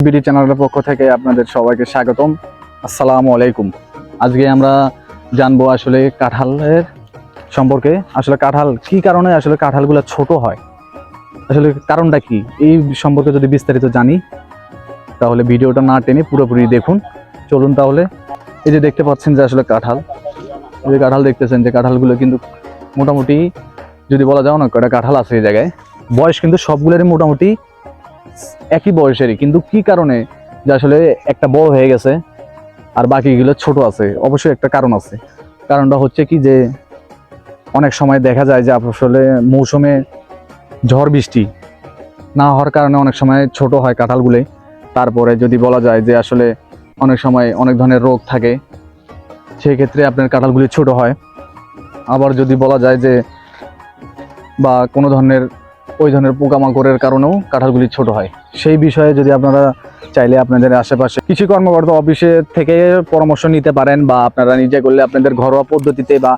BD চ্যানেলের পক্ষ থেকে আপনাদের সবাইকে স্বাগতম। আসসালামু আলাইকুম। আজকে আমরা জানবো আসলে কাঁঠালের সম্পর্কে। আসলে কাঁঠাল কি কারণে আসলে কাঁঠালগুলো ছোট হয়, আসলে কারণটা কি, এই সম্পর্কে যদি বিস্তারিত জানি তাহলে ভিডিওটা না টেনে পুরোপুরি দেখুন। চলুন তাহলে। এই যে দেখতে পাচ্ছেন যে আসলে কাঁঠাল, এই যে কাঁঠাল দেখতেছেন, যে কাঁঠালগুলো কিন্তু মোটামুটি যদি বলা যায় না কয়টা কাঁঠাল আছে এই জায়গায়, বয়স কিন্তু সবগুলোরই মোটামুটি একই বয়সেরই, কিন্তু কি কারণে যে আসলে একটা বড় হয়ে গেছে আর বাকিগুলো ছোট আছে, অবশ্যই একটা কারণ আছে। কারণটা হচ্ছে কি যে অনেক সময় দেখা যায় যে আসলে মৌসুমে ঝড় বৃষ্টি না হওয়ার কারণে অনেক সময় ছোট হয় কাঁঠালগুলো। তারপরে যদি বলা যায় যে আসলে অনেক সময় অনেক ধরনের রোগ থাকে, সেই ক্ষেত্রে আপনার কাঁঠালগুলি ছোট হয়। আবার যদি বলা যায় যে বা কোনো ধরনের ওই ধরনের পোকামাকড়ের কারণেও কাঁঠালগুলি ছোট হয়। সেই বিষয়ে যদি আপনারা চাইলে আপনাদের আশেপাশে কৃষি কর্মকর্তা অফিসে থেকে পরামর্শ নিতে পারেন, বা আপনারা নিজে করলে আপনাদের ঘরোয়া পদ্ধতিতে বা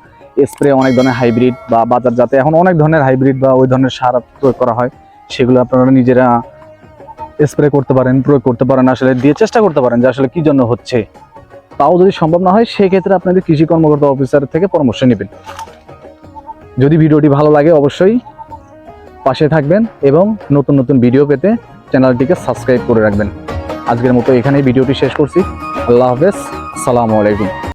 স্প্রে, অনেক ধরনের হাইব্রিড বা বাজারজাতে এখন অনেক ধরনের হাইব্রিড বা ওই ধরনের সার প্রয়োগ করা হয়, সেগুলো আপনারা নিজেরা স্প্রে করতে পারেন, প্রয়োগ করতে পারেন, আসলে দিয়ে চেষ্টা করতে পারেন যে আসলে কি জন্য হচ্ছে। তাও যদি সম্ভব না হয় সেক্ষেত্রে আপনাদের কৃষি কর্মকর্তা অফিসার থেকে পরামর্শ নেবেন। যদি ভিডিওটি ভালো লাগে অবশ্যই পাশে থাকবেন এবং নতুন নতুন ভিডিও পেতে চ্যানেলটিকে সাবস্ক্রাইব করে রাখবেন। আজকের মতো এখানেই ভিডিওটি শেষ করছি। আল্লাহ হাফেজ, আসসালামু আলাইকুম।